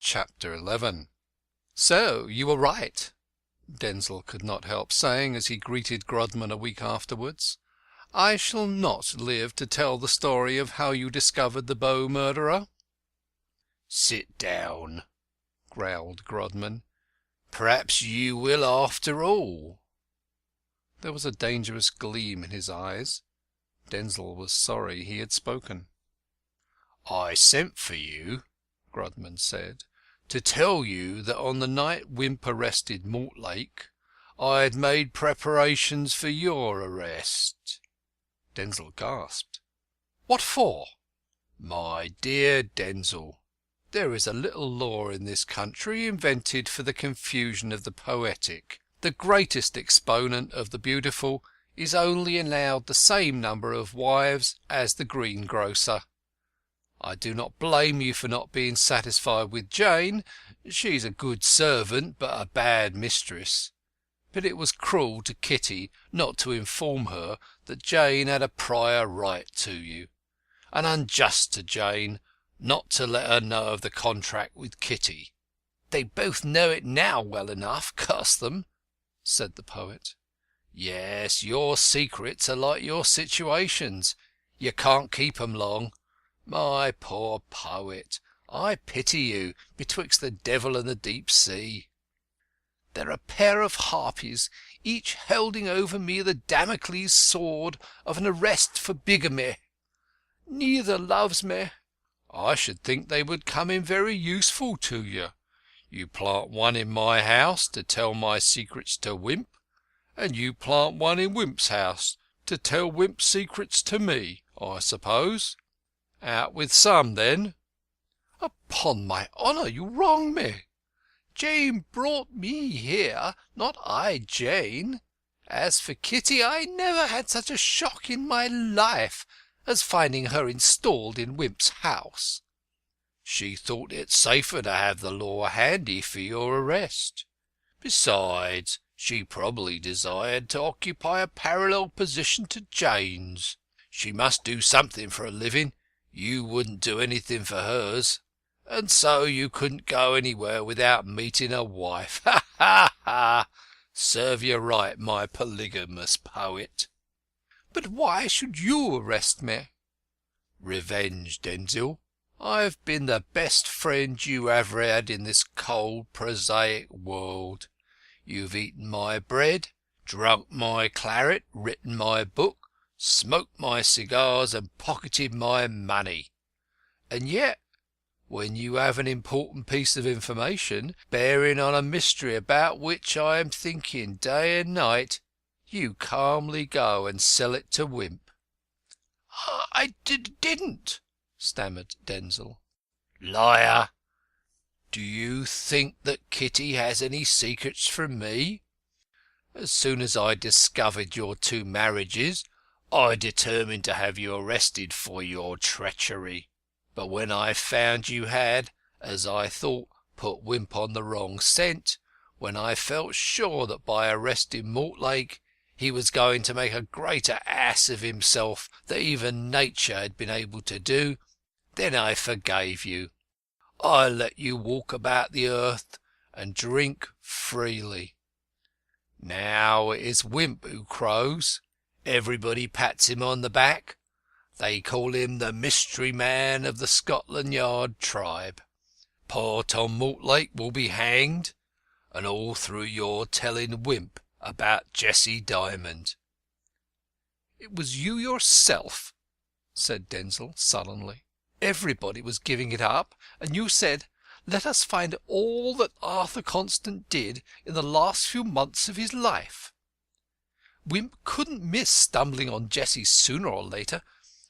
Chapter 11. "So you were right," Denzil could not help saying as he greeted Grodman a week afterwards. "I shall not live to tell the story of how you discovered the Bow murderer." "Sit down," growled Grodman. "Perhaps you will after all." There was a dangerous gleam in his eyes. Denzil was sorry he had spoken. "I sent for you," Grodman said, "to tell you that on the night Wimp arrested Mortlake I had made preparations for your arrest." Denzil gasped. "What for?" "My dear Denzil, there is a little law in this country invented for the confusion of the poetic. The greatest exponent of the beautiful is only allowed the same number of wives as the greengrocer. I do not blame you for not being satisfied with Jane. She's a good servant, but a bad mistress. But it was cruel to Kitty not to inform her that Jane had a prior right to you, and unjust to Jane not to let her know of the contract with Kitty." "They both know it now well enough, curse them," said the poet. "Yes, your secrets are like your situations. You can't keep 'em long. My poor poet, I pity you betwixt the devil and the deep sea." "They're a pair of harpies, each holding over me the Damocles sword of an arrest for bigamy. Neither loves me." "I should think they would come in very useful to you. You plant one in my house to tell my secrets to Wimp, and you plant one in Wimp's house to tell Wimp's secrets to me, I suppose. Out with some, then." "Upon my honour, you wrong me. Jane brought me here, not I Jane. As for Kitty, I never had such a shock in my life as finding her installed in Wimp's house." "She thought it safer to have the law handy for your arrest. Besides, she probably desired to occupy a parallel position to Jane's. She must do something for a living. You wouldn't do anything for hers, and so you couldn't go anywhere without meeting a wife. Ha, ha, ha! Serve you right, my polygamous poet." "But why should you arrest me?" "Revenge, Denzil. I've been the best friend you ever had in this cold, prosaic world. You've eaten my bread, drunk my claret, written my book, smoked my cigars, and pocketed my money. And yet, when you have an important piece of information bearing on a mystery about which I am thinking day and night, you calmly go and sell it to Wimp." "I didn't," stammered Denzil. "Liar! Do you think that Kitty has any secrets from me? As soon as I discovered your 2 marriages, I determined to have you arrested for your treachery. But when I found you had, as I thought, put Wimp on the wrong scent, when I felt sure that by arresting Mortlake he was going to make a greater ass of himself than even nature had been able to do, then I forgave you. I let you walk about the earth and drink freely. Now it is Wimp who crows. Everybody pats him on the back. They call him the mystery man of the Scotland Yard tribe. Poor Tom Mortlake will be hanged, and all through your telling Wimp about Jessie Dymond." "It was you yourself," said Denzil sullenly. "Everybody was giving it up, and you said, 'Let us find all that Arthur Constant did in the last few months of his life.' Wimp couldn't miss stumbling on Jessie sooner or later.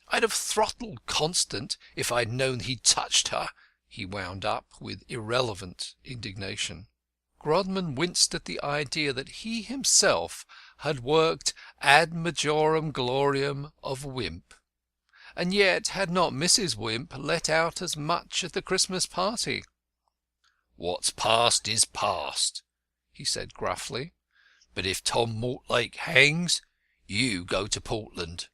I'd have throttled Constant if I'd known he'd touched her," he wound up with irrelevant indignation. Grodman winced at the idea that he himself had worked ad majorem gloriam of Wimp. And yet had not Mrs. Wimp let out as much at the Christmas party? "What's past is past," he said gruffly. "But if Tom Mortlake hangs, you go to Portland."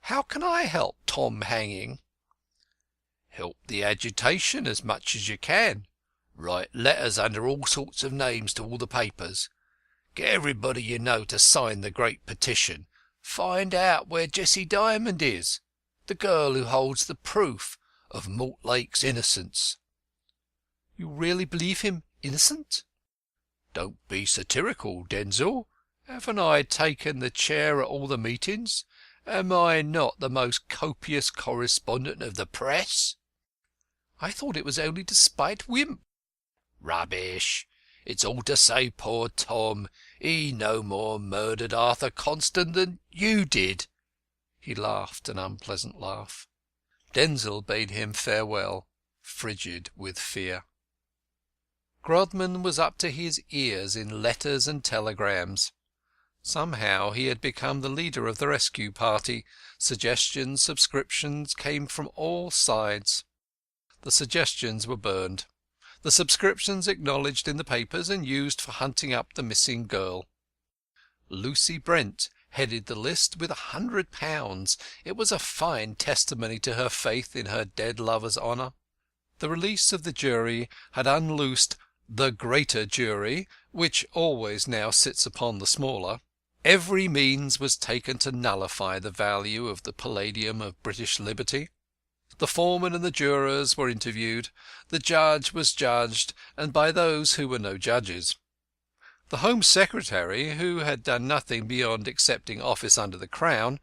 "How can I help Tom hanging?" Help the agitation as much as you can. Write letters under all sorts of names to all the papers. Get everybody you know to sign the great petition. Find out where Jessie Dymond is, the girl who holds the proof of Mortlake's innocence." "You really believe him innocent?" "Don't be satirical, Denzil. Haven't I taken the chair at all the meetings? Am I not the most copious correspondent of the press?" "I thought it was only to spite Wimp." "Rubbish! It's all to say poor Tom, he no more murdered Arthur Constant than you did." He laughed an unpleasant laugh. Denzil bade him farewell, frigid with fear. Grodman was up to his ears in letters and telegrams. Somehow he had become the leader of the rescue party. Suggestions, subscriptions came from all sides. The suggestions were burned, the subscriptions acknowledged in the papers and used for hunting up the missing girl. Lucy Brent headed the list with £100. It was a fine testimony to her faith in her dead lover's honour. The release of the jury had unloosed the greater jury, which always now sits upon the smaller. Every means was taken to nullify the value of the palladium of British liberty. The foreman and the jurors were interviewed. The judge was judged, and by those who were no judges. The Home Secretary, who had done nothing beyond accepting office under the Crown,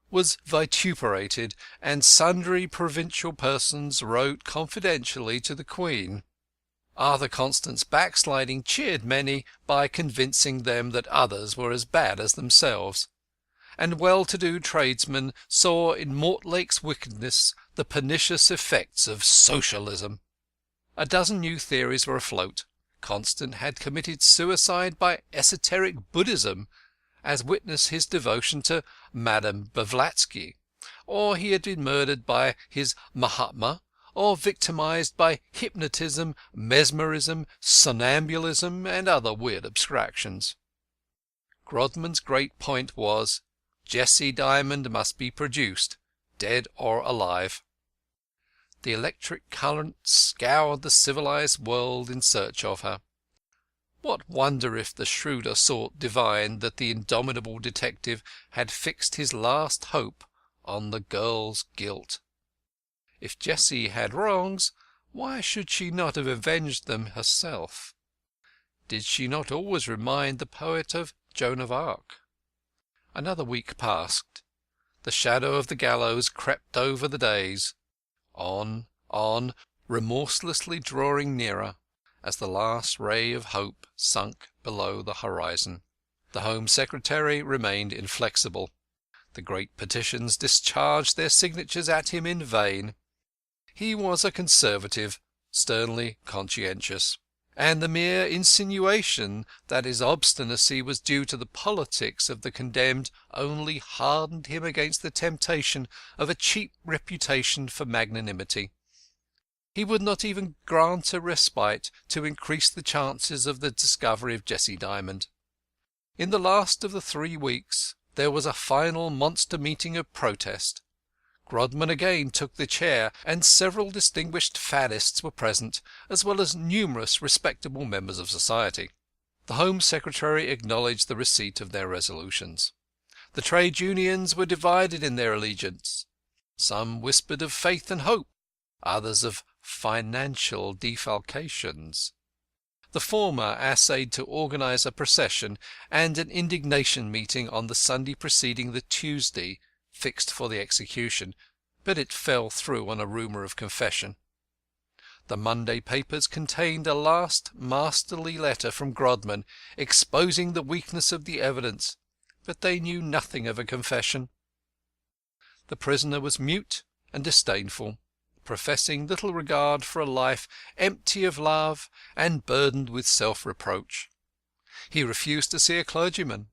was vituperated, and sundry provincial persons wrote confidentially to the Queen. Arthur Constant's backsliding cheered many by convincing them that others were as bad as themselves, and well-to-do tradesmen saw in Mortlake's wickedness the pernicious effects of Socialism. A dozen new theories were afloat. Constant had committed suicide by esoteric Buddhism, as witness his devotion to Madame Blavatsky, or he had been murdered by his Mahatma, or victimized by hypnotism, mesmerism, somnambulism, and other weird abstractions. Grodman's great point was, Jessie Dymond must be produced, dead or alive. The electric current scoured the civilized world in search of her. What wonder if the shrewder sort divined that the indomitable detective had fixed his last hope on the girl's guilt? If Jessie had wrongs, why should she not have avenged them herself? Did she not always remind the poet of Joan of Arc? Another week passed. The shadow of the gallows crept over the days. On, remorselessly drawing nearer, as the last ray of hope sunk below the horizon. The Home Secretary remained inflexible. The great petitions discharged their signatures at him in vain. He was a Conservative, sternly conscientious, and the mere insinuation that his obstinacy was due to the politics of the condemned only hardened him against the temptation of a cheap reputation for magnanimity. He would not even grant a respite to increase the chances of the discovery of Jessie Dymond. In the last of the 3 weeks there was a final monster meeting of protest. Grodman again took the chair, and several distinguished faddists were present, as well as numerous respectable members of society. The Home Secretary acknowledged the receipt of their resolutions. The trade unions were divided in their allegiance. Some whispered of faith and hope, others of financial defalcations. The former essayed to organise a procession and an indignation meeting on the Sunday preceding the Tuesday fixed for the execution, but it fell through on a rumour of confession. The Monday papers contained a last masterly letter from Grodman exposing the weakness of the evidence, but they knew nothing of a confession. The prisoner was mute and disdainful, professing little regard for a life empty of love and burdened with self-reproach. He refused to see a clergyman.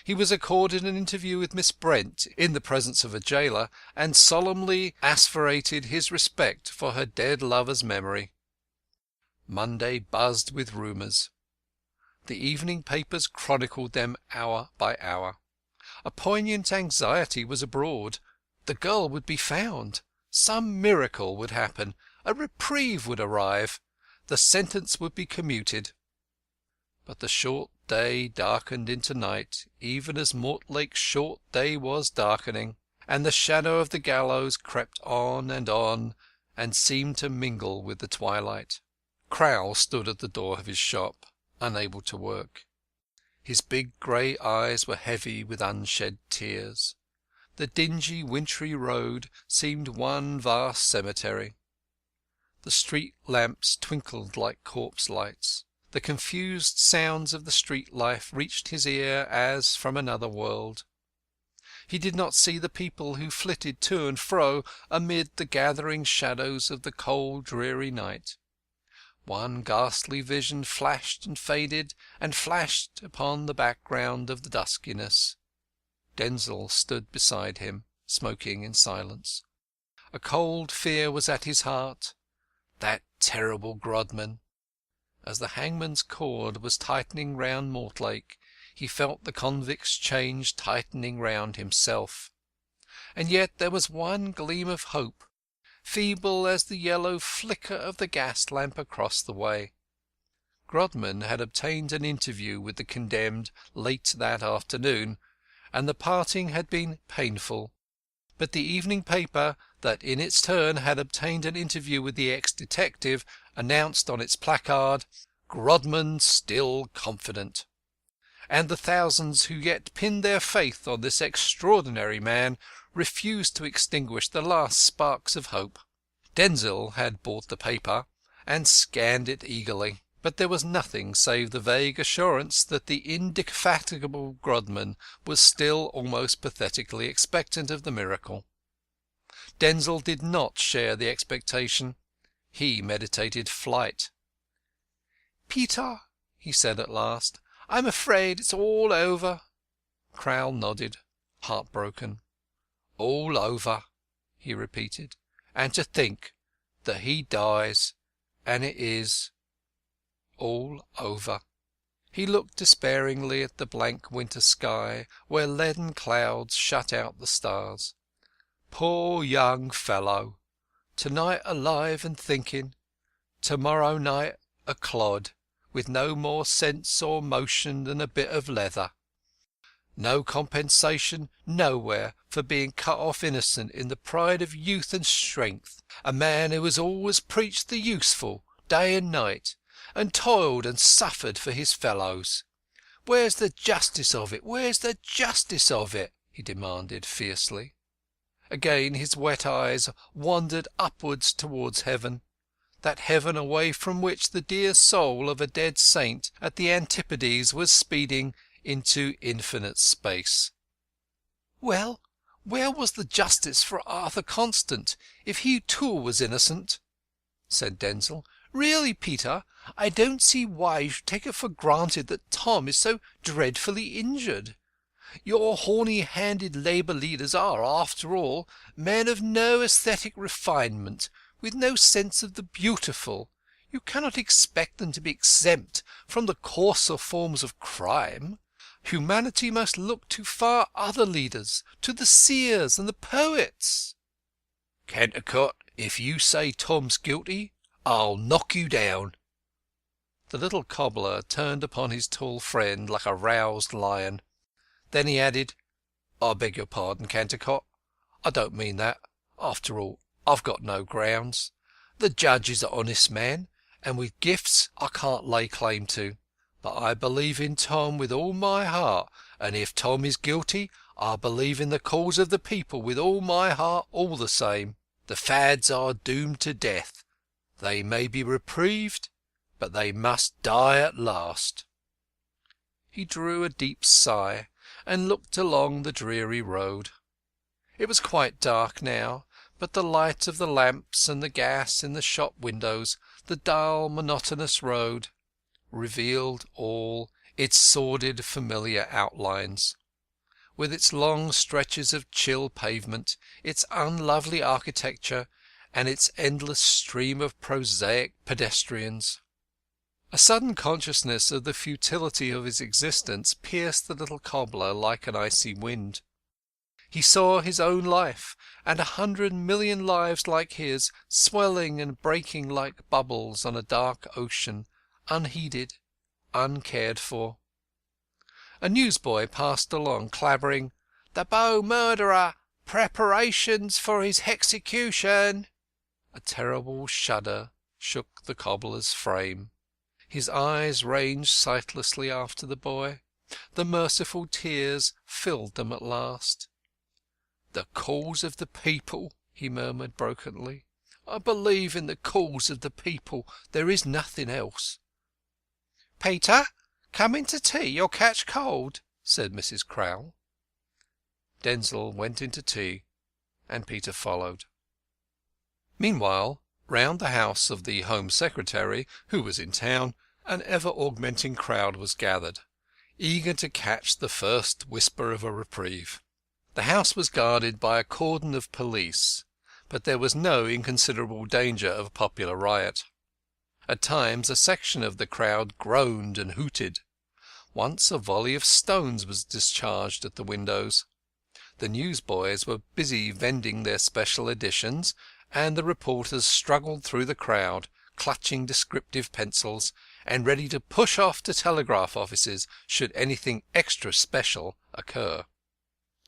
He was accorded an interview with Miss Brent in the presence of a gaoler, and solemnly asseverated his respect for her dead lover's memory. Monday buzzed with rumours. The evening papers chronicled them hour by hour. A poignant anxiety was abroad. The girl would be found. Some miracle would happen. A reprieve would arrive. The sentence would be commuted. But the short day darkened into night, even as Mortlake's short day was darkening, and the shadow of the gallows crept on, and seemed to mingle with the twilight. Crowl stood at the door of his shop, unable to work. His big grey eyes were heavy with unshed tears. The dingy wintry road seemed one vast cemetery. The street lamps twinkled like corpse lights. The confused sounds of the street life reached his ear as from another world. He did not see the people who flitted to and fro amid the gathering shadows of the cold dreary night. One ghastly vision flashed and faded and flashed upon the background of the duskiness. Denzil stood beside him, smoking in silence. A cold fear was at his heart. That terrible Grodman! As the hangman's cord was tightening round Mortlake, he felt the convict's chains tightening round himself. And yet there was one gleam of hope, feeble as the yellow flicker of the gas lamp across the way. Grodman had obtained an interview with the condemned late that afternoon, and the parting had been painful. But the evening paper, that in its turn had obtained an interview with the ex-detective, announced on its placard, "Grodman still confident." And the thousands who yet pinned their faith on this extraordinary man refused to extinguish the last sparks of hope. Denzil had bought the paper, and scanned it eagerly, but there was nothing save the vague assurance that the indefatigable Grodman was still almost pathetically expectant of the miracle. Denzil did not share the expectation. He meditated flight. "Peter," he said at last, "I'm afraid it's all over." Crowl nodded, heartbroken. "All over," he repeated. "And to think that he dies, and it is all over." He looked despairingly at the blank winter sky, where leaden clouds shut out the stars. Poor young fellow! To-night alive and thinking, to-morrow night a clod, with no more sense or motion than a bit of leather. No compensation nowhere for being cut off innocent in the pride of youth and strength. A man who has always preached the useful, day and night, and toiled and suffered for his fellows. Where's the justice of it? Where's the justice of it?" he demanded fiercely. Again his wet eyes wandered upwards towards heaven, that heaven away from which the dear soul of a dead saint at the Antipodes was speeding into infinite space. "Well, where was the justice for Arthur Constant, if he too was innocent?" said Denzil. "Really, Peter, I don't see why you should take it for granted that Tom is so dreadfully injured. Your horny-handed labour leaders are, after all, men of no aesthetic refinement, with no sense of the beautiful. You cannot expect them to be exempt from the coarser forms of crime. Humanity must look to far other leaders, to the seers and the poets." "Cantercot, if you say Tom's guilty, I'll knock you down." The little cobbler turned upon his tall friend like a roused lion. Then he added, "I beg your pardon, Cantercot. I don't mean that. After all, I've got no grounds. The judge is an honest man, and with gifts I can't lay claim to. But I believe in Tom with all my heart, and if Tom is guilty, I believe in the cause of the people with all my heart all the same. The fads are doomed to death. They may be reprieved, but they must die at last." He drew a deep sigh, and looked along the dreary road. It was quite dark now, but the light of the lamps and the gas in the shop windows, the dull, monotonous road, revealed all its sordid, familiar outlines, with its long stretches of chill pavement, its unlovely architecture, and its endless stream of prosaic pedestrians. A sudden consciousness of the futility of his existence pierced the little cobbler like an icy wind. He saw his own life, and 100 million lives like his, swelling and breaking like bubbles on a dark ocean, unheeded, uncared for. A newsboy passed along, clamouring, "The Bow murderer! Preparations for his hexecution!" A terrible shudder shook the cobbler's frame. His eyes ranged sightlessly after the boy. The merciful tears filled them at last. "The cause of the people," he murmured brokenly. "I believe in the cause of the people. There is nothing else." "Peter, come in to tea. You'll catch cold," said Mrs. Crowl. Denzil went into tea, and Peter followed. Meanwhile, round the house of the Home Secretary, who was in town, an ever-augmenting crowd was gathered, eager to catch the first whisper of a reprieve. The house was guarded by a cordon of police, but there was no inconsiderable danger of popular riot. At times a section of the crowd groaned and hooted. Once a volley of stones was discharged at the windows. The newsboys were busy vending their special editions, and the reporters struggled through the crowd, clutching descriptive pencils, and ready to push off to telegraph offices should anything extra special occur.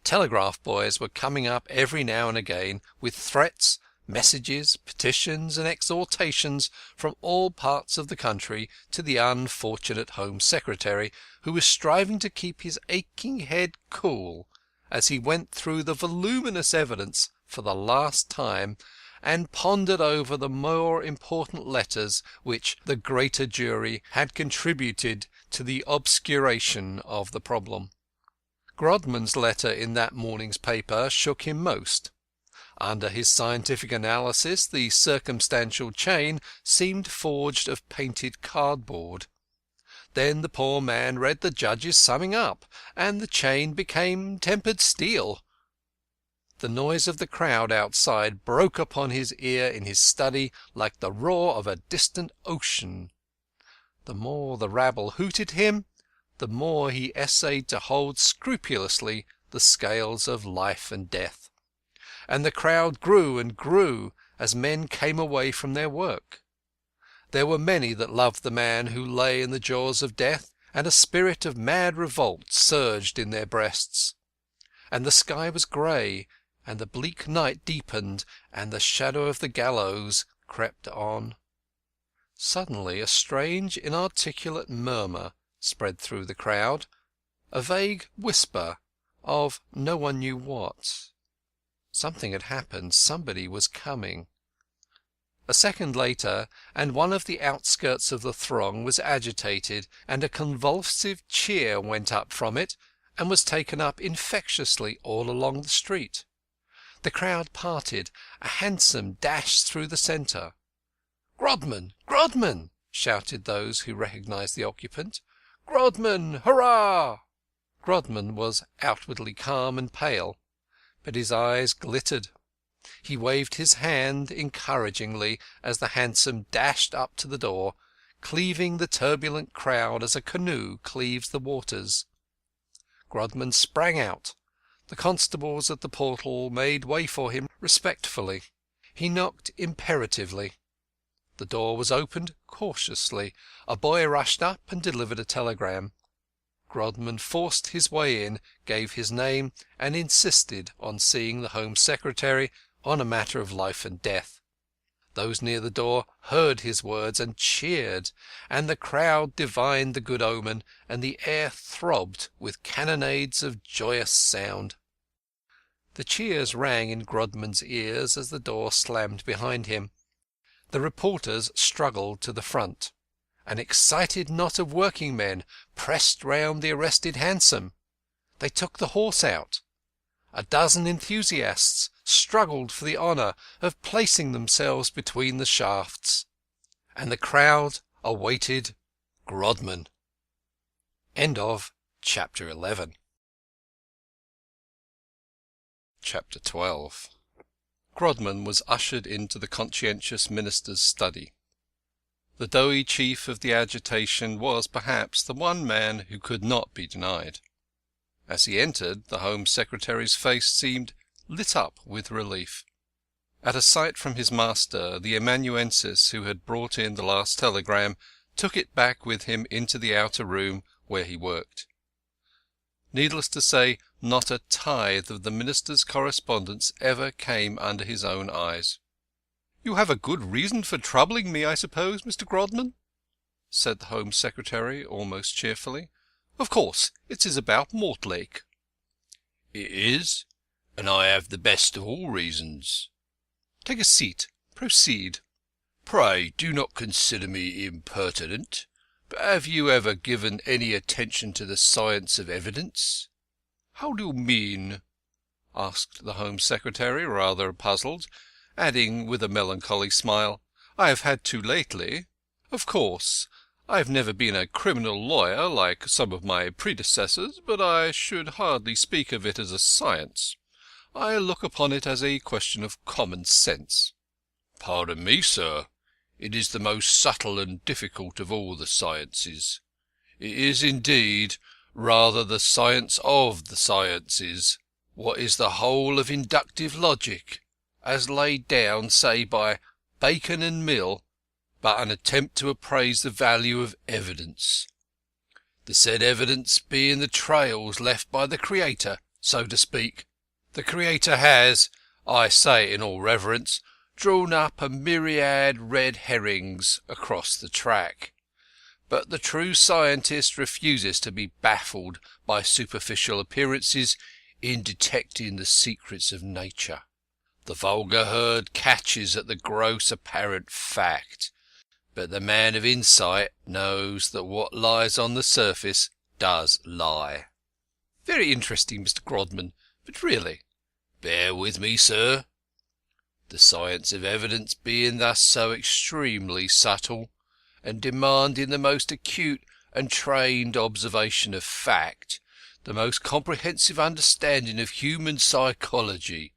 Telegraph boys were coming up every now and again with threats, messages, petitions, and exhortations from all parts of the country to the unfortunate Home Secretary, who was striving to keep his aching head cool as he went through the voluminous evidence for the last time, and pondered over the more important letters which the greater jury had contributed to the obscuration of the problem. Grodman's letter in that morning's paper shook him most. Under his scientific analysis the circumstantial chain seemed forged of painted cardboard. Then the poor man read the judge's summing up, and the chain became tempered steel. The noise of the crowd outside broke upon his ear in his study like the roar of a distant ocean. The more the rabble hooted him, the more he essayed to hold scrupulously the scales of life and death. And the crowd grew and grew as men came away from their work. There were many that loved the man who lay in the jaws of death, and a spirit of mad revolt surged in their breasts. And the sky was grey, and the bleak night deepened, and the shadow of the gallows crept on. Suddenly a strange inarticulate murmur spread through the crowd, a vague whisper of no one knew what. Something had happened. Somebody was coming. A second later, and one of the outskirts of the throng was agitated, and a convulsive cheer went up from it, and was taken up infectiously all along the street. The crowd parted. A hansom dashed through the centre. "Grodman! Grodman!" shouted those who recognized the occupant. "Grodman! Hurrah!" Grodman was outwardly calm and pale, but his eyes glittered. He waved his hand encouragingly as the hansom dashed up to the door, cleaving the turbulent crowd as a canoe cleaves the waters. Grodman sprang out. The constables at the portal made way for him respectfully. He knocked imperatively. The door was opened cautiously. A boy rushed up and delivered a telegram. Grodman forced his way in, gave his name, and insisted on seeing the Home Secretary on a matter of life and death. Those near the door heard his words and cheered, and the crowd divined the good omen, and the air throbbed with cannonades of joyous sound. The cheers rang in Grodman's ears as the door slammed behind him. The reporters struggled to the front. An excited knot of working men pressed round the arrested hansom. They took the horse out. A dozen enthusiasts struggled for the honour of placing themselves between the shafts. And the crowd awaited Grodman. End of Chapter 11. Chapter 12. Grodman was ushered into the conscientious minister's study. The doughty chief of the agitation was, perhaps, the one man who could not be denied. As he entered, the Home Secretary's face seemed lit up with relief. At a sight from his master, the amanuensis who had brought in the last telegram took it back with him into the outer room where he worked. Needless to say, not a tithe of the Minister's correspondence ever came under his own eyes. "You have a good reason for troubling me, I suppose, Mr. Grodman?" said the Home Secretary almost cheerfully. "Of course it is about Mortlake." "It is, and I have the best of all reasons." "Take a seat. Proceed." "Pray do not consider me impertinent, but have you ever given any attention to the science of evidence?" "How do you mean?" asked the Home Secretary, rather puzzled, adding with a melancholy smile, "I have had to lately. Of course, I have never been a criminal lawyer like some of my predecessors, but I should hardly speak of it as a science. I look upon it as a question of common sense." "Pardon me, sir. It is the most subtle and difficult of all the sciences. It is, indeed, rather the science of the sciences. What is the whole of inductive logic, as laid down, say, by Bacon and Mill, but an attempt to appraise the value of evidence? The said evidence being the trails left by the Creator, so to speak. The Creator has, I say it in all reverence, drawn up a myriad red herrings across the track. But the true scientist refuses to be baffled by superficial appearances in detecting the secrets of nature. The vulgar herd catches at the gross apparent fact, but the man of insight knows that what lies on the surface does lie." "Very interesting, Mr. Grodman, but really—" "Bear with me, sir. The science of evidence being thus so extremely subtle, and demanding the most acute and trained observation of fact, the most comprehensive understanding of human psychology,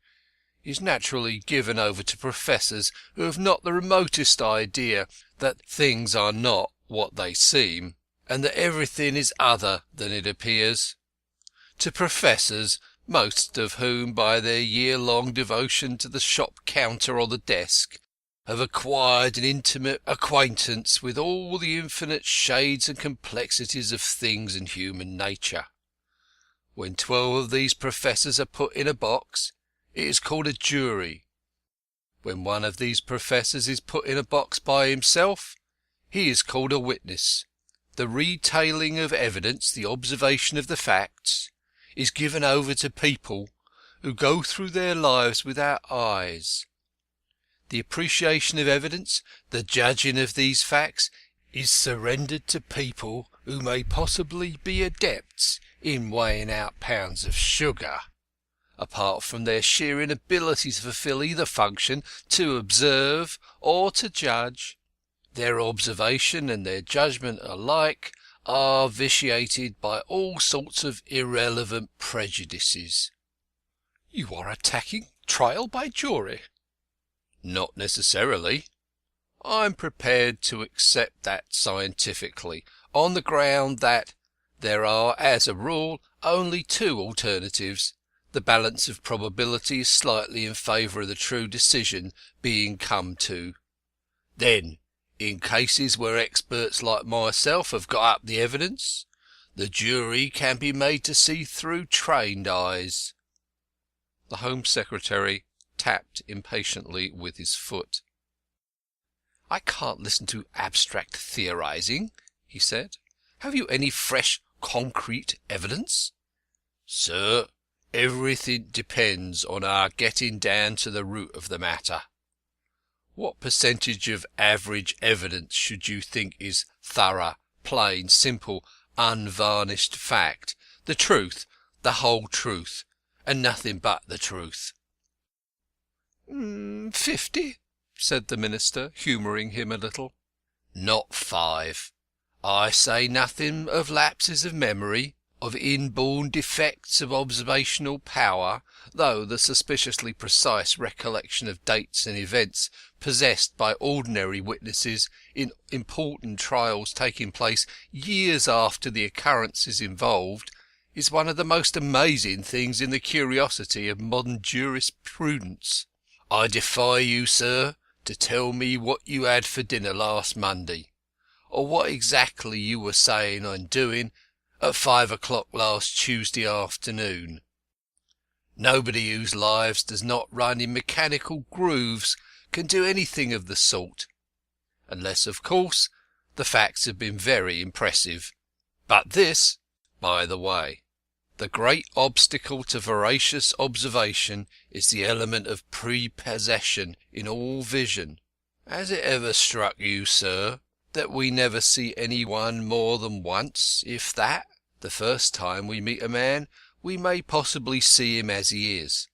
is naturally given over to professors who have not the remotest idea that things are not what they seem, and that everything is other than it appears. To professors, most of whom, by their year-long devotion to the shop counter or the desk, have acquired an intimate acquaintance with all the infinite shades and complexities of things and human nature. When 12 of these professors are put in a box, it is called a jury. When one of these professors is put in a box by himself, he is called a witness. The retailing of evidence, the observation of the facts, is given over to people who go through their lives without eyes. The appreciation of evidence, the judging of these facts, is surrendered to people who may possibly be adepts in weighing out pounds of sugar. Apart from their sheer inability to fulfil either function, to observe or to judge, their observation and their judgment alike are vitiated by all sorts of irrelevant prejudices." "You are attacking trial by jury." "Not necessarily. I'm prepared to accept that scientifically, on the ground that there are, as a rule, only two alternatives, the balance of probability is slightly in favour of the true decision being come to. Then, in cases where experts like myself have got up the evidence, the jury can be made to see through trained eyes." The Home Secretary tapped impatiently with his foot. "I can't listen to abstract theorising," he said. "Have you any fresh, concrete evidence?" "Sir, everything depends on our getting down to the root of the matter. What percentage of average evidence should you think is thorough, plain, simple, unvarnished fact, the truth, the whole truth, and nothing but the truth?" 50, said the Minister, humouring him a little. "Not 5. I say nothing of lapses of memory, of inborn defects of observational power, though the suspiciously precise recollection of dates and events possessed by ordinary witnesses in important trials taking place years after the occurrences involved is one of the most amazing things in the curiosity of modern jurisprudence. I defy you, sir, to tell me what you had for dinner last Monday, or what exactly you were saying and doing at 5 o'clock last Tuesday afternoon. Nobody whose lives does not run in mechanical grooves can do anything of the sort, unless, of course, the facts have been very impressive. But this, by the way. The great obstacle to veracious observation is the element of prepossession in all vision. Has it ever struck you, sir, that we never see any one more than once, if that? The first time we meet a man we may possibly see him as he is.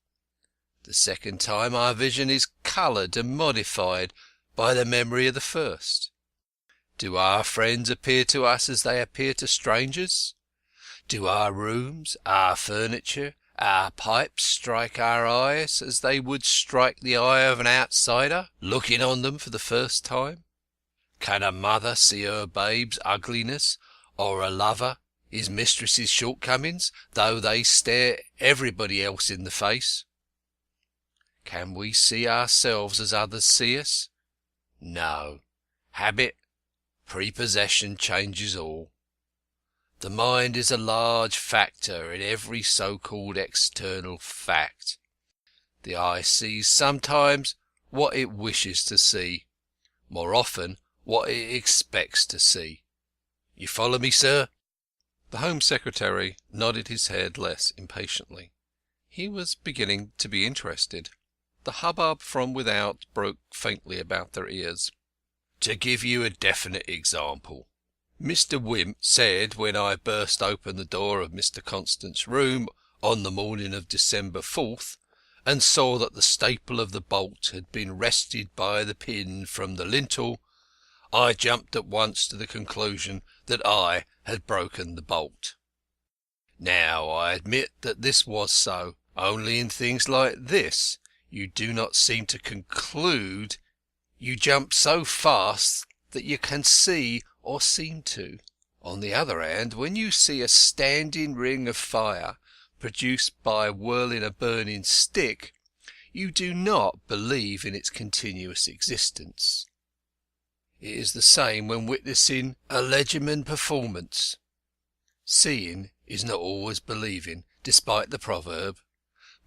The second time our vision is coloured and modified by the memory of the first. Do our friends appear to us as they appear to strangers? Do our rooms, our furniture, our pipes strike our eyes as they would strike the eye of an outsider looking on them for the first time? Can a mother see her babe's ugliness, or a lover his mistress's shortcomings, though they stare everybody else in the face? Can we see ourselves as others see us? No. Habit, prepossession changes all. The mind is a large factor in every so-called external fact. The eye sees sometimes what it wishes to see, more often what it expects to see. You follow me, sir? The Home Secretary nodded his head less impatiently. He was beginning to be interested. The hubbub from without broke faintly about their ears. To give you a definite example, Mr. Wimp said when I burst open the door of Mr. Constant's room on the morning of December 4th, and saw that the staple of the bolt had been wrested by the pin from the lintel, I jumped at once to the conclusion that I had broken the bolt. Now, I admit that this was so, only in things like this you do not seem to conclude. You jump so fast that you can see or seem to. On the other hand, when you see a standing ring of fire produced by whirling a burning stick, you do not believe in its continuous existence. It is the same when witnessing a legerdemain performance. Seeing is not always believing, despite the proverb,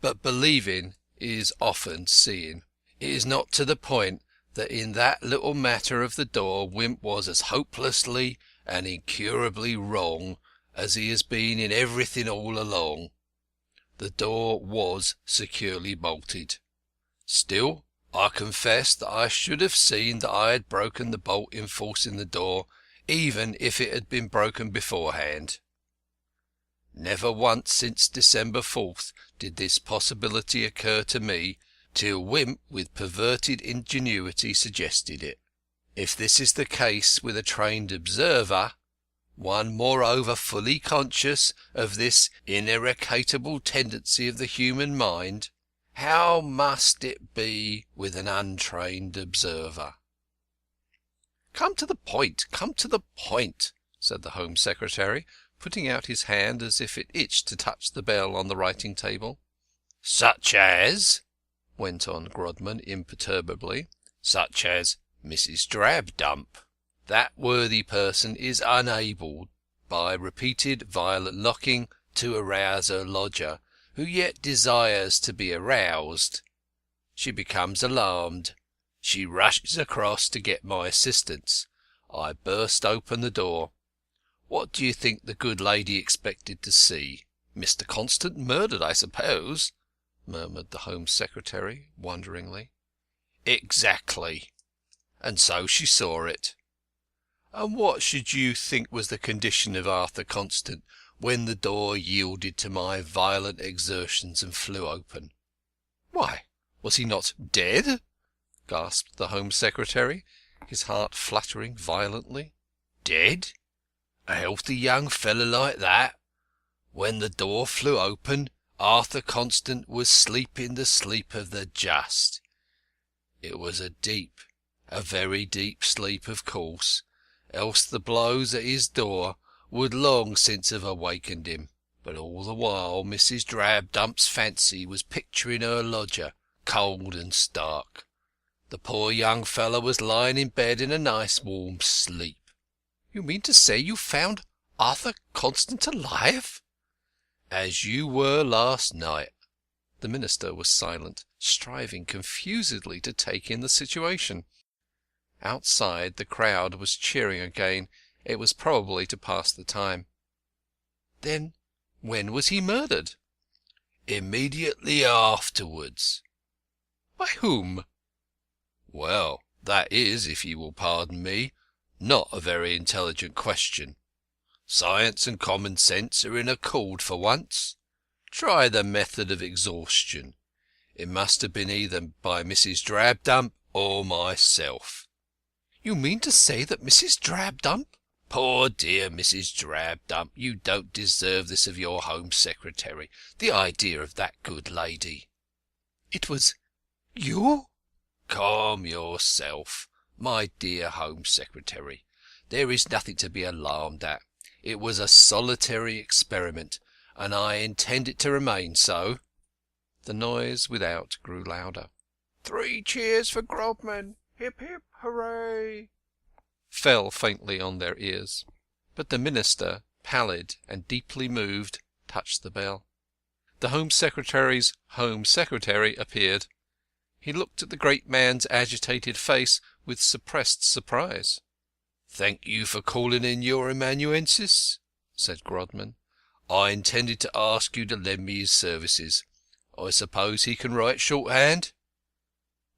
but believing is often seeing. It is not to the point that in that little matter of the door Wimp was as hopelessly and incurably wrong as he has been in everything all along. The door was securely bolted. Still, I confess that I should have seen that I had broken the bolt in forcing the door, even if it had been broken beforehand. Never once since December 4th did this possibility occur to me, till Wimp with perverted ingenuity suggested it. If this is the case with a trained observer, one moreover fully conscious of this ineradicable tendency of the human mind, how must it be with an untrained observer? Come to the point, said the Home Secretary, putting out his hand as if it itched to touch the bell on the writing table. Such as, went on Grodman imperturbably, such as Mrs. Drabdump. That worthy person is unable, by repeated violent knocking, to arouse her lodger, who yet desires to be aroused. She becomes alarmed. She rushes across to get my assistance. I burst open the door. What do you think the good lady expected to see? Mr. Constant murdered, I suppose, murmured the Home Secretary wonderingly. Exactly. And so she saw it. And what should you think was the condition of Arthur Constant when the door yielded to my violent exertions and flew open? Why, was he not dead? Gasped the Home Secretary, his heart fluttering violently. Dead? A healthy young fellow like that? When the door flew open, Arthur Constant was sleeping the sleep of the just. It was a very deep sleep, of course, else the blows at his door would long since have awakened him. But all the while Mrs. Drabdump's fancy was picturing her lodger, cold and stark. The poor young fellow was lying in bed in a nice warm sleep. You mean to say you found Arthur Constant alive? As you were last night. The minister was silent, striving confusedly to take in the situation. Outside the crowd was cheering again. It was probably to pass the time. Then when was he murdered? Immediately afterwards. By whom? Well, that is, if you will pardon me, not a very intelligent question. Science and common sense are in accord for once. Try the method of exhaustion. It must have been either by Mrs. Drabdump or myself. You mean to say that Mrs. Drabdump? Poor dear Mrs. Drabdump, you don't deserve this of your Home Secretary. The idea of that good lady. It was you? Calm yourself, my dear Home Secretary. There is nothing to be alarmed at. It was a solitary experiment, and I intend it to remain so. The noise without grew louder. 3 cheers for Grodman! Hip, hip, hooray! Fell faintly on their ears. But the minister, pallid and deeply moved, touched the bell. The Home Secretary's Home Secretary appeared. He looked at the great man's agitated face with suppressed surprise. "Thank you for calling in your amanuensis," said Grodman. "I intended to ask you to lend me his services. I suppose he can write shorthand?"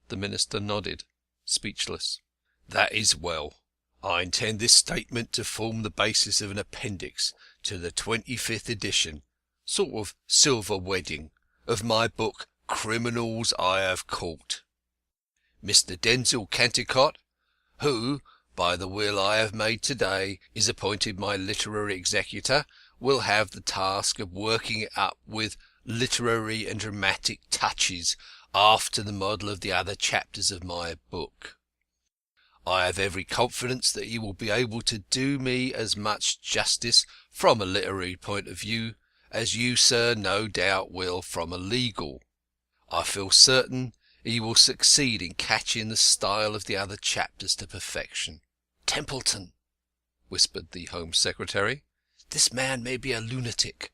The minister nodded, speechless. "That is well. I intend this statement to form the basis of an appendix to the 25th edition, sort of silver wedding, of my book Criminals I Have Caught. Mr. Denzil Cantercot, who, by the will I have made to-day, is appointed my literary executor, will have the task of working it up with literary and dramatic touches after the model of the other chapters of my book. I have every confidence that he will be able to do me as much justice from a literary point of view as you, sir, no doubt will from a legal. I feel certain he will succeed in catching the style of the other chapters to perfection." "Templeton," whispered the Home Secretary, "this man may be a lunatic.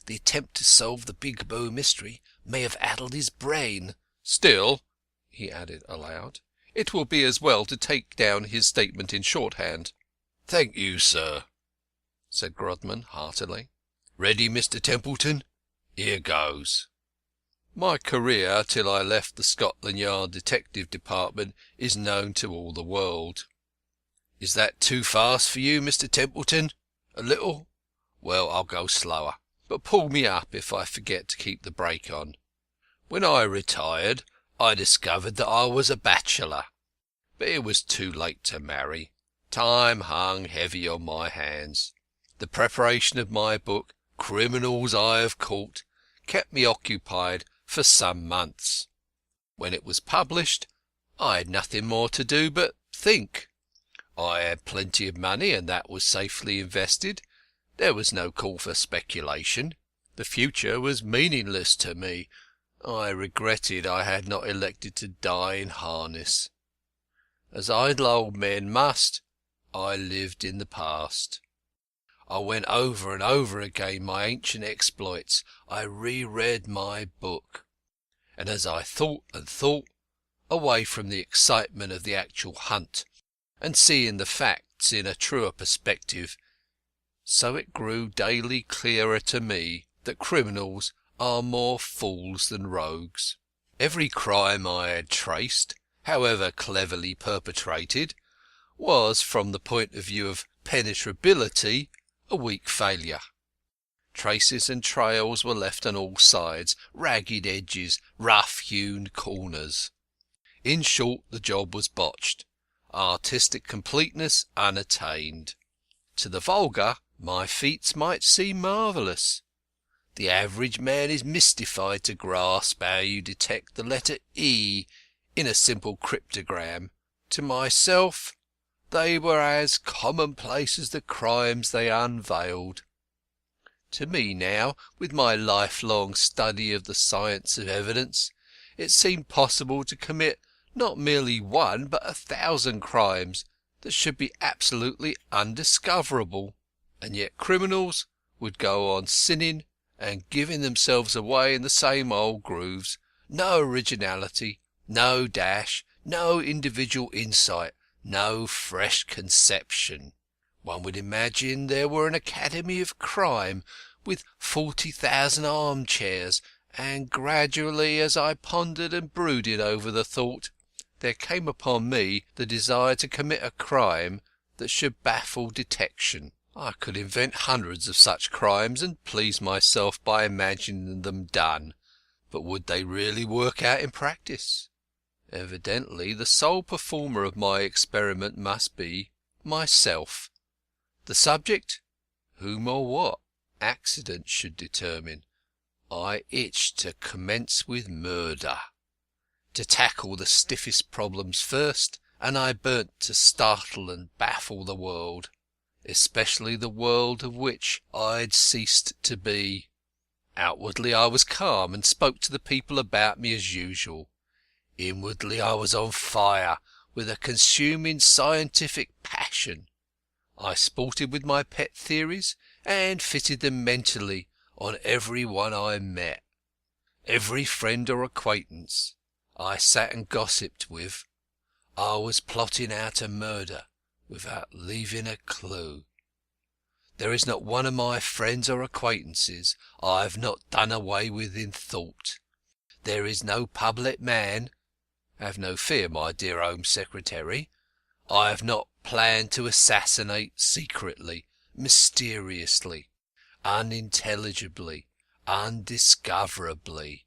The attempt to solve the Big Bow mystery may have addled his brain. Still," he added aloud, "it will be as well to take down his statement in shorthand." "Thank you, sir," said Grodman heartily. "Ready, Mr. Templeton? Here goes. My career till I left the Scotland Yard Detective Department is known to all the world. Is that too fast for you, Mr. Templeton? A little? Well, I'll go slower, but pull me up if I forget to keep the brake on. When I retired, I discovered that I was a bachelor, but it was too late to marry. Time hung heavy on my hands. The preparation of my book, Criminals I Have Caught, kept me occupied for some months. When it was published, I had nothing more to do but think. I had plenty of money, and that was safely invested. There was no call for speculation. The future was meaningless to me. I regretted I had not elected to die in harness. As idle old men must, I lived in the past. I went over and over again my ancient exploits. I reread my book. And as I thought and thought, away from the excitement of the actual hunt, and seeing the facts in a truer perspective, so it grew daily clearer to me that criminals are more fools than rogues. Every crime I had traced, however cleverly perpetrated, was, from the point of view of penetrability, a weak failure. Traces and trails were left on all sides, ragged edges, rough-hewn corners. In short, the job was botched, artistic completeness unattained. To the vulgar, my feats might seem marvellous. The average man is mystified to grasp how you detect the letter E in a simple cryptogram. To myself, they were as commonplace as the crimes they unveiled. To me now, with my lifelong study of the science of evidence, it seemed possible to commit not merely one but 1,000 crimes that should be absolutely undiscoverable. And yet criminals would go on sinning and giving themselves away in the same old grooves. No originality, no dash, no individual insight, no fresh conception. One would imagine there were an academy of crime with 40,000 armchairs, and gradually, as I pondered and brooded over the thought, there came upon me the desire to commit a crime that should baffle detection. I could invent hundreds of such crimes and please myself by imagining them done, but would they really work out in practice? Evidently the sole performer of my experiment must be myself. The subject? Whom or what? Accident should determine. I itched to commence with murder, to tackle the stiffest problems first, and I burnt to startle and baffle the world, especially the world of which I had ceased to be. Outwardly I was calm and spoke to the people about me as usual. Inwardly I was on fire with a consuming scientific passion. I sported with my pet theories and fitted them mentally on every one I met. Every friend or acquaintance I sat and gossiped with, I was plotting out a murder without leaving a clue. There is not one of my friends or acquaintances I have not done away with in thought. There is no public man, have no fear, my dear Home Secretary, I have not planned to assassinate secretly, mysteriously, unintelligibly, undiscoverably.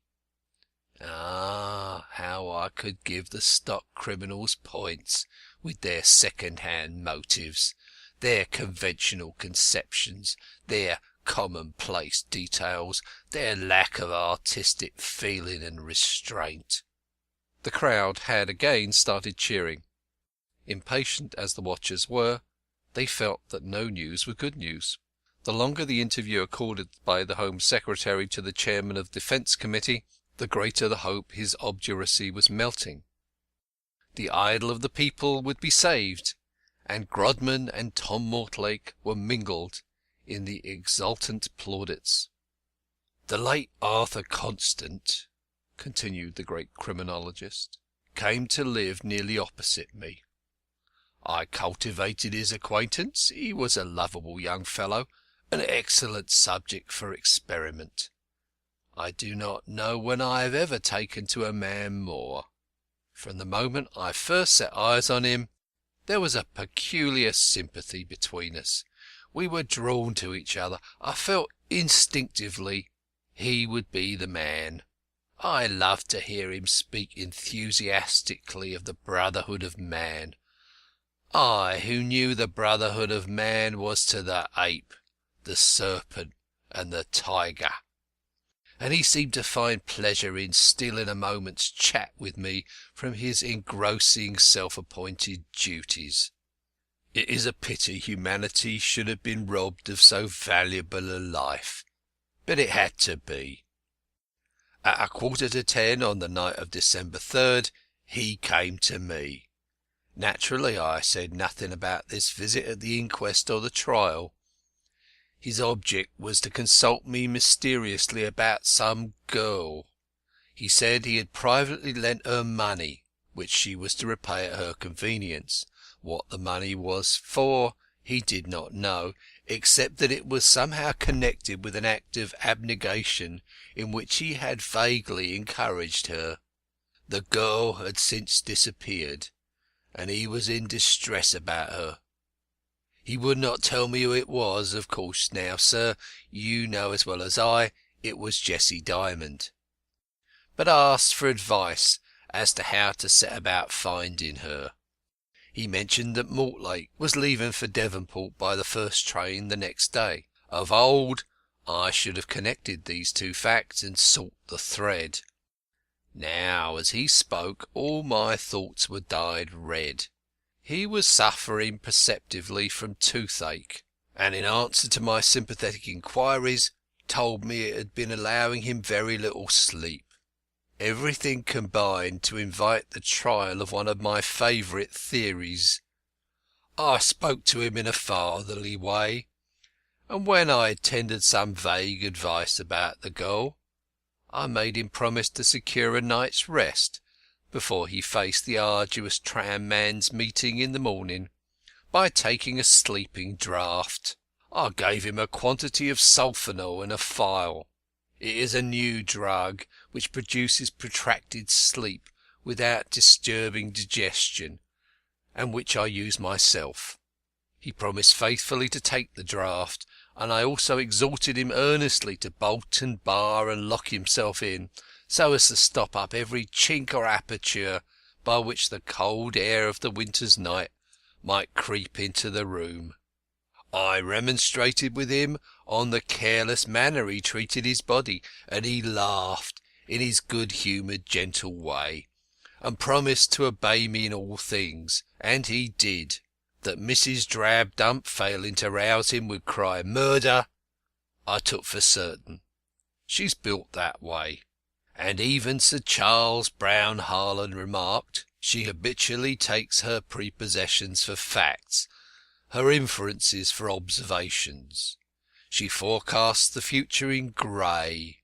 Ah, how I could give the stock criminals points with their second-hand motives, their conventional conceptions, their commonplace details, their lack of artistic feeling and restraint. The crowd had again started cheering. Impatient as the watchers were, they felt that no news was good news. The longer the interview accorded by the Home Secretary to the Chairman of the Defence Committee, the greater the hope his obduracy was melting. The idol of the people would be saved, and Grodman and Tom Mortlake were mingled in the exultant plaudits. "The late Arthur Constant," continued the great criminologist, "came to live nearly opposite me. I cultivated his acquaintance. He was a lovable young fellow, an excellent subject for experiment. I do not know when I have ever taken to a man more. From the moment I first set eyes on him, there was a peculiar sympathy between us. We were drawn to each other. I felt instinctively he would be the man. I loved to hear him speak enthusiastically of the brotherhood of man. I, who knew the brotherhood of man was to the ape, the serpent, and the tiger. And he seemed to find pleasure in stealing a moment's chat with me from his engrossing self-appointed duties. It is a pity humanity should have been robbed of so valuable a life, but it had to be. At 10:15 on the night of December 3rd, he came to me. Naturally, I said nothing about this visit at the inquest or the trial. His object was to consult me mysteriously about some girl. He said he had privately lent her money, which she was to repay at her convenience. What the money was for he did not know, except that it was somehow connected with an act of abnegation in which he had vaguely encouraged her. The girl had since disappeared, and he was in distress about her. He would not tell me who it was. Of course now, sir, you know as well as I it was Jessie Dymond, but asked for advice as to how to set about finding her. He mentioned that Mortlake was leaving for Devonport by the first train the next day. Of old, I should have connected these two facts and sought the thread. Now, as he spoke, all my thoughts were dyed red. He was suffering perceptibly from toothache, and in answer to my sympathetic inquiries told me it had been allowing him very little sleep. Everything combined to invite the trial of one of my favourite theories. I spoke to him in a fatherly way, and when I had tendered some vague advice about the girl, I made him promise to secure a night's rest before he faced the arduous tram-man's meeting in the morning by taking a sleeping draught. I gave him a quantity of sulfonal in a phial. It is a new drug which produces protracted sleep without disturbing digestion, and which I use myself. He promised faithfully to take the draught, and I also exhorted him earnestly to bolt and bar and lock himself in, so as to stop up every chink or aperture by which the cold air of the winter's night might creep into the room. I remonstrated with him on the careless manner he treated his body, and he laughed in his good-humoured, gentle way, and promised to obey me in all things, and he did. That Mrs. Drabdump, failing to rouse him, would cry "Murder," I took for certain. She's built that way. And even Sir Charles Brown Harland remarked, she habitually takes her prepossessions for facts, her inferences for observations. She forecasts the future in grey.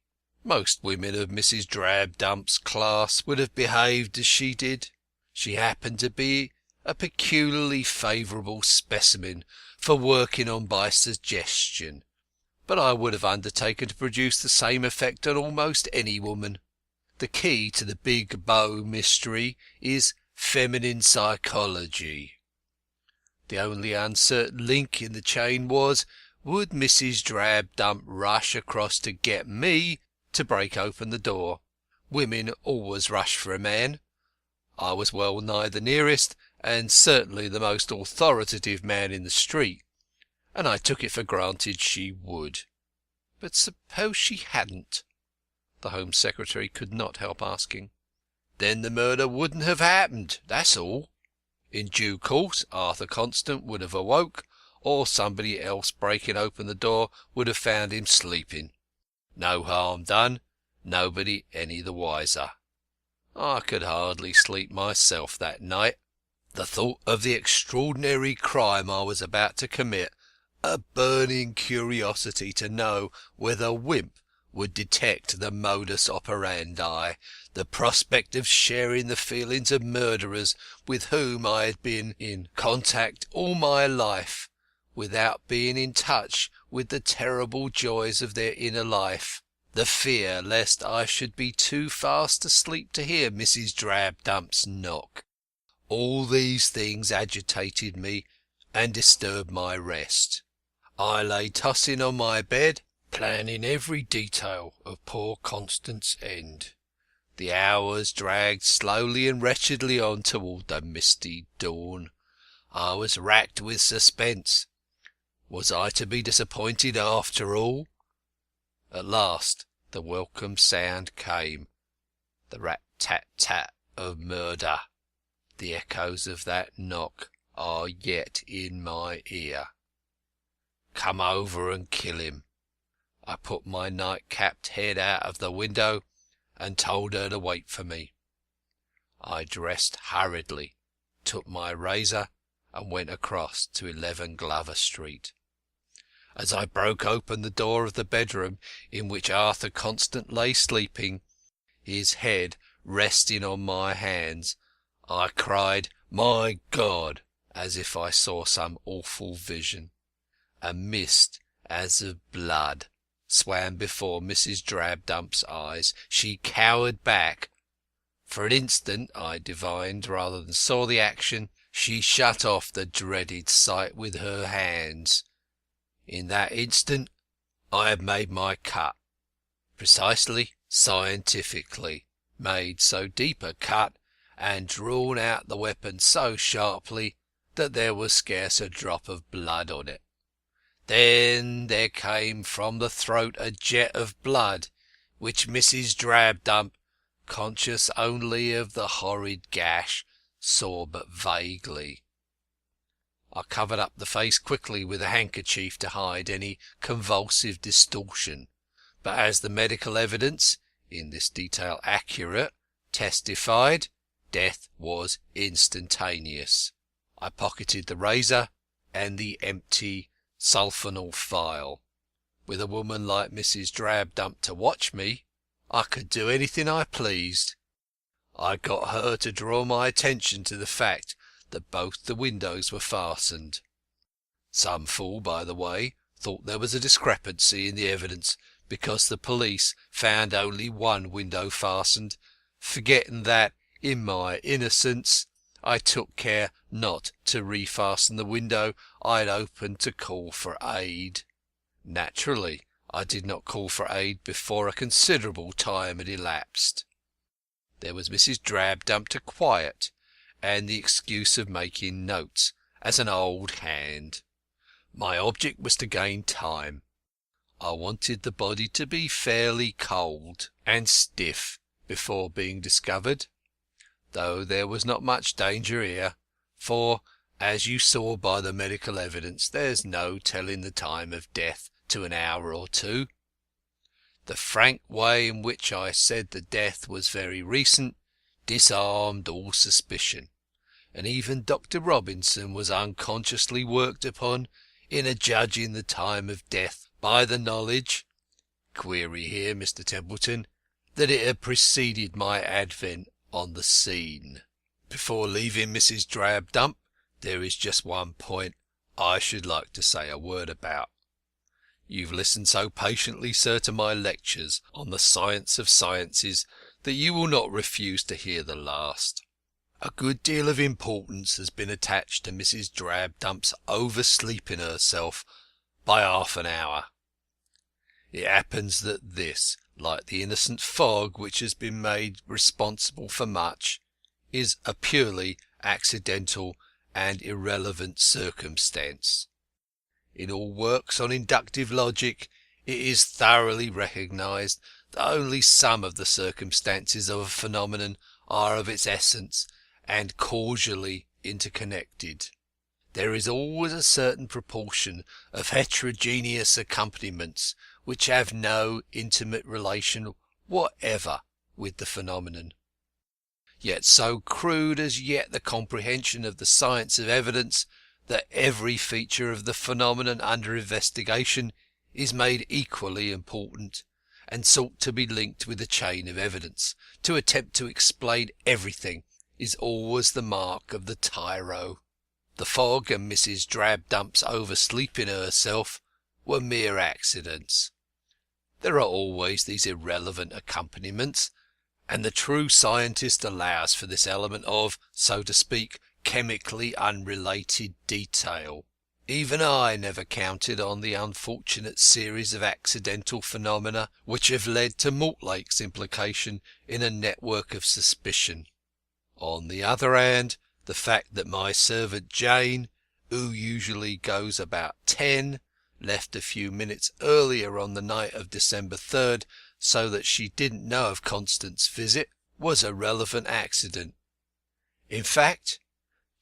Most women of Mrs. Drabdump's class would have behaved as she did. She happened to be a peculiarly favourable specimen for working on by suggestion, but I would have undertaken to produce the same effect on almost any woman. The key to the big bow mystery is feminine psychology. The only uncertain link in the chain was, would Mrs. Drabdump rush across to get me to break open the door? Women always rush for a man. I was well nigh the nearest, and certainly the most authoritative man in the street, and I took it for granted she would. But suppose she hadn't? The Home Secretary could not help asking. Then the murder wouldn't have happened, that's all. In due course Arthur Constant would have awoke, or somebody else breaking open the door would have found him sleeping. No harm done, nobody any the wiser. I could hardly sleep myself that night. The thought of the extraordinary crime I was about to commit, a burning curiosity to know whether Wimp would detect the modus operandi, the prospect of sharing the feelings of murderers with whom I had been in contact all my life, without being in touch with the terrible joys of their inner life, the fear lest I should be too fast asleep to hear Mrs. Drabdump's knock. All these things agitated me and disturbed my rest. I lay tossing on my bed, planning every detail of poor Constant's end. The hours dragged slowly and wretchedly on toward the misty dawn. I was racked with suspense. Was I to be disappointed after all? At last the welcome sound came, the rat-tat-tat of murder. The echoes of that knock are yet in my ear. Come over and kill him. I put my night-capped head out of the window and told her to wait for me. I dressed hurriedly, took my razor, and went across to 11 Glover Street. As I broke open the door of the bedroom in which Arthur Constant lay sleeping, his head resting on my hands, I cried, "My God!" as if I saw some awful vision. A mist as of blood swam before Mrs. Drabdump's eyes. She cowered back. For an instant I divined rather than saw the action. She shut off the dreaded sight with her hands. In that instant I had made my cut, precisely, scientifically, made so deep a cut, and drawn out the weapon so sharply that there was scarce a drop of blood on it. Then there came from the throat a jet of blood, which Mrs. Drabdump, conscious only of the horrid gash, saw but vaguely. I covered up the face quickly with a handkerchief to hide any convulsive distortion, But as the medical evidence, in this detail accurate, testified, death was instantaneous. I pocketed the razor and the empty sulfonal phial. With a woman like Mrs. Drabdump to watch me, I could do anything I pleased. I got her to draw my attention to the fact that both the windows were fastened. Some fool, by the way, thought there was a discrepancy in the evidence because the police found only one window fastened, forgetting that, in my innocence, I took care not to refasten the window I had opened to call for aid. Naturally, I did not call for aid before a considerable time had elapsed. There was Mrs. Drabdump to quiet, and the excuse of making notes as an old hand. My object was to gain time. I wanted the body to be fairly cold and stiff before being discovered, though there was not much danger here, for, as you saw by the medical evidence, there's no telling the time of death to an hour or two. The frank way in which I said the death was very recent disarmed all suspicion, and even Dr. Robinson was unconsciously worked upon in adjudging the time of death by the knowledge (query here, Mr. Templeton) that it had preceded my advent on the scene. Before leaving Mrs. Drabdump, there is just one point I should like to say a word about. You've listened so patiently, sir, to my lectures on the science of sciences that you will not refuse to hear the last. A good deal of importance has been attached to Mrs. Drabdump's oversleeping herself by half an hour. It happens that this, like the innocent fog which has been made responsible for much, is a purely accidental and irrelevant circumstance. In all works on inductive logic it is thoroughly recognised that only some of the circumstances of a phenomenon are of its essence and causally interconnected. There is always a certain proportion of heterogeneous accompaniments which have no intimate relation whatever with the phenomenon. Yet so crude as yet the comprehension of the science of evidence that every feature of the phenomenon under investigation is made equally important, and sought to be linked with the chain of evidence. To attempt to explain everything is always the mark of the tyro. The fog and Mrs. Drabdump's oversleeping herself were mere accidents. There are always these irrelevant accompaniments, and the true scientist allows for this element of, so to speak, chemically unrelated detail. Even I never counted on the unfortunate series of accidental phenomena which have led to Mortlake's implication in a network of suspicion. On the other hand, the fact that my servant Jane, who usually goes about 10, left a few minutes earlier on the night of December 3rd, so that she didn't know of Constance's visit, was a relevant accident. In fact,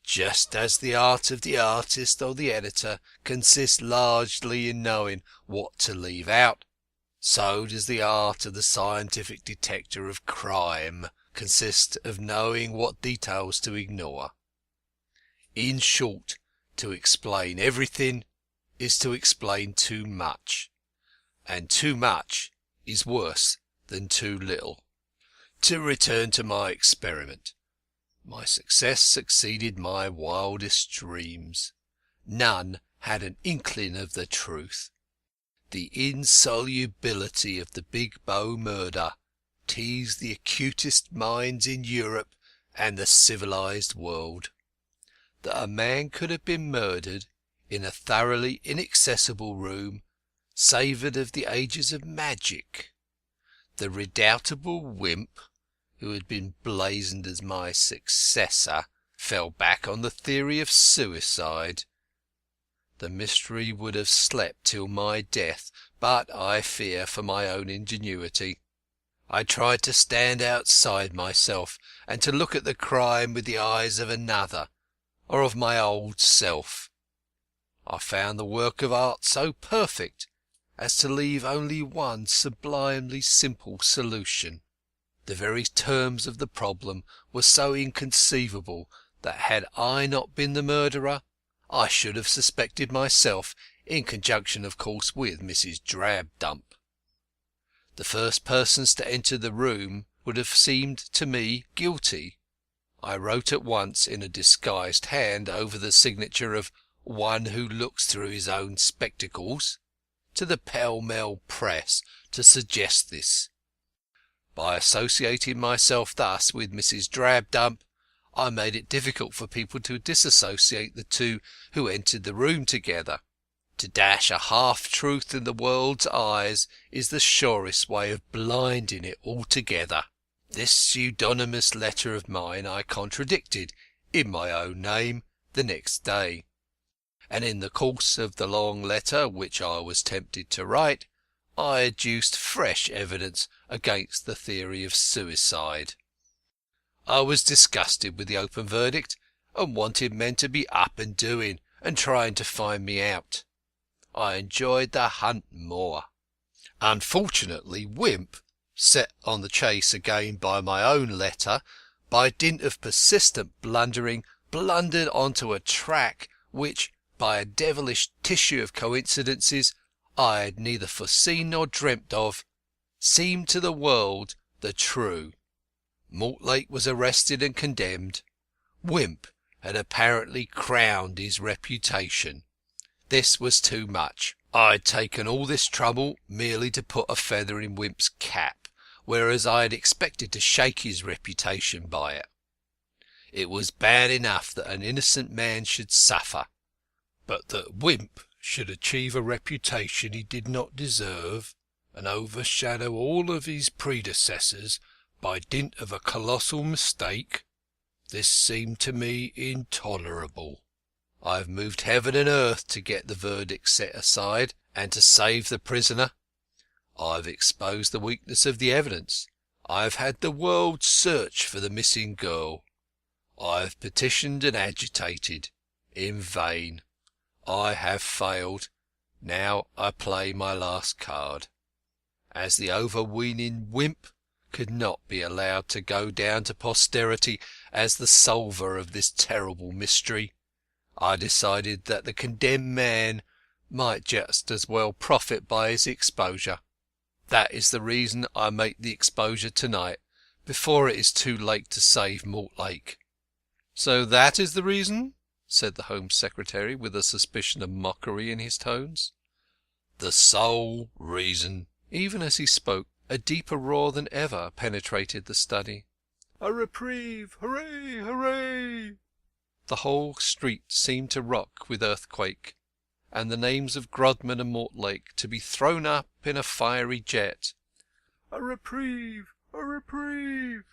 just as the art of the artist or the editor consists largely in knowing what to leave out, so does the art of the scientific detector of crime consist of knowing what details to ignore. In short, to explain everything is to explain too much, and too much is worse than too little. To return to my experiment. My success succeeded my wildest dreams. None had an inkling of the truth. The insolubility of the Big Bow murder teased the acutest minds in Europe and the civilized world. That a man could have been murdered in a thoroughly inaccessible room savoured of the ages of magic. The redoubtable Wimp, who had been blazoned as my successor, fell back on the theory of suicide. The mystery would have slept till my death, but I fear for my own ingenuity. I tried to stand outside myself, and to look at the crime with the eyes of another, or of my old self. I found the work of art so perfect as to leave only one sublimely simple solution. The very terms of the problem were so inconceivable that had I not been the murderer, I should have suspected myself, in conjunction of course with Mrs. Drabdump. The first persons to enter the room would have seemed to me guilty. I wrote at once in a disguised hand over the signature of "One who looks through his own spectacles" to the Pall Mall press to suggest this. By associating myself thus with Mrs. Drabdump, I made it difficult for people to disassociate the two who entered the room together. To dash a half-truth in the world's eyes is the surest way of blinding it altogether. This pseudonymous letter of mine I contradicted, in my own name, the next day, and in the course of the long letter which I was tempted to write, I adduced fresh evidence against the theory of suicide. I was disgusted with the open verdict, and wanted men to be up and doing, and trying to find me out. I enjoyed the hunt more. Unfortunately, Wimp, set on the chase again by my own letter, by dint of persistent blundering, blundered on to a track which, by a devilish tissue of coincidences I had neither foreseen nor dreamt of, seemed to the world the true. Mortlake was arrested and condemned. Wimp had apparently crowned his reputation. This was too much. I had taken all this trouble merely to put a feather in Wimp's cap, whereas I had expected to shake his reputation by it. It was bad enough that an innocent man should suffer, but that Wimp should achieve a reputation he did not deserve, and overshadow all of his predecessors by dint of a colossal mistake, this seemed to me intolerable. I have moved heaven and earth to get the verdict set aside, and to save the prisoner. I have exposed the weakness of the evidence. I have had the world search for the missing girl. I have petitioned and agitated. In vain. I have failed. Now I play my last card. As the overweening Wimp could not be allowed to go down to posterity as the solver of this terrible mystery, I decided that the condemned man might just as well profit by his exposure. That is the reason I make the exposure tonight, before it is too late to save Mortlake." "So that is the reason?" said the Home Secretary, with a suspicion of mockery in his tones. "The sole reason." Even as he spoke, a deeper roar than ever penetrated the study. A reprieve! Hooray! Hooray! The whole street seemed to rock with earthquake, and the names of Grodman and Mortlake to be thrown up in a fiery jet. A reprieve! A reprieve!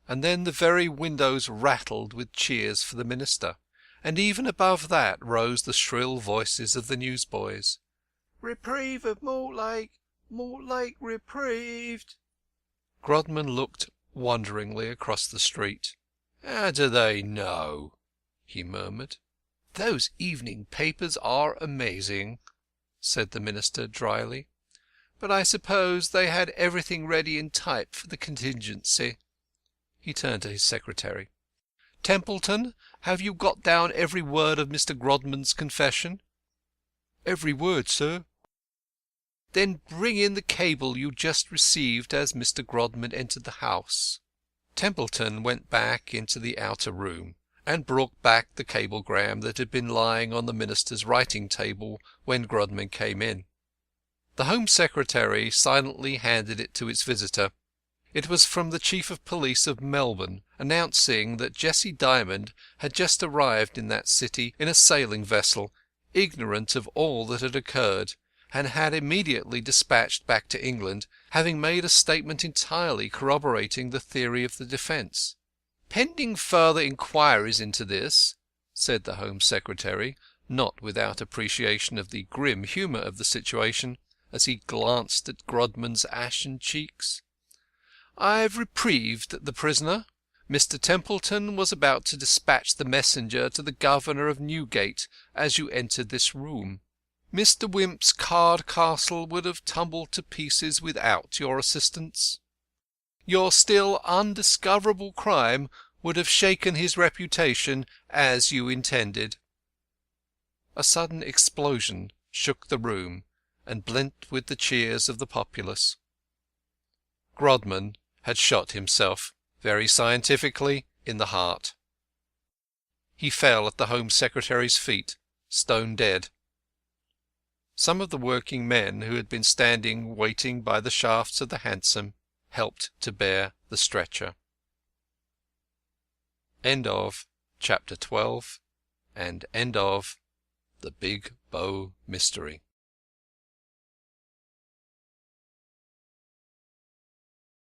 And then the very windows rattled with cheers for the minister, and even above that rose the shrill voices of the newsboys. Reprieve of Mortlake! Mortlake reprieved! Grodman looked wonderingly across the street. "How do they know?" he murmured. "Those evening papers are amazing," said the minister drily. "But I suppose they had everything ready in type for the contingency." He turned to his secretary. "Templeton, have you got down every word of Mr. Grodman's confession?" "Every word, sir." "Then bring in the cable you just received as Mr. Grodman entered the house." Templeton went back into the outer room, and brought back the cablegram that had been lying on the minister's writing table when Grodman came in. The Home Secretary silently handed it to its visitor. It was from the Chief of Police of Melbourne, announcing that Jessie Dymond had just arrived in that city in a sailing vessel, ignorant of all that had occurred, and had immediately dispatched back to England, having made a statement entirely corroborating the theory of the defence. "Pending further inquiries into this," said the Home Secretary, not without appreciation of the grim humour of the situation, as he glanced at Grodman's ashen cheeks, "I've reprieved the prisoner. Mr. Templeton was about to dispatch the messenger to the Governor of Newgate as you entered this room. Mr. Wimp's card castle would have tumbled to pieces without your assistance. Your still undiscoverable crime would have shaken his reputation as you intended." A sudden explosion shook the room and blent with the cheers of the populace. Grodman had shot himself, very scientifically, in the heart. He fell at the Home Secretary's feet, stone dead. Some of the working men who had been standing waiting by the shafts of the hansom helped to bear the stretcher. End of Chapter 12 and end of The Big Bow Mystery.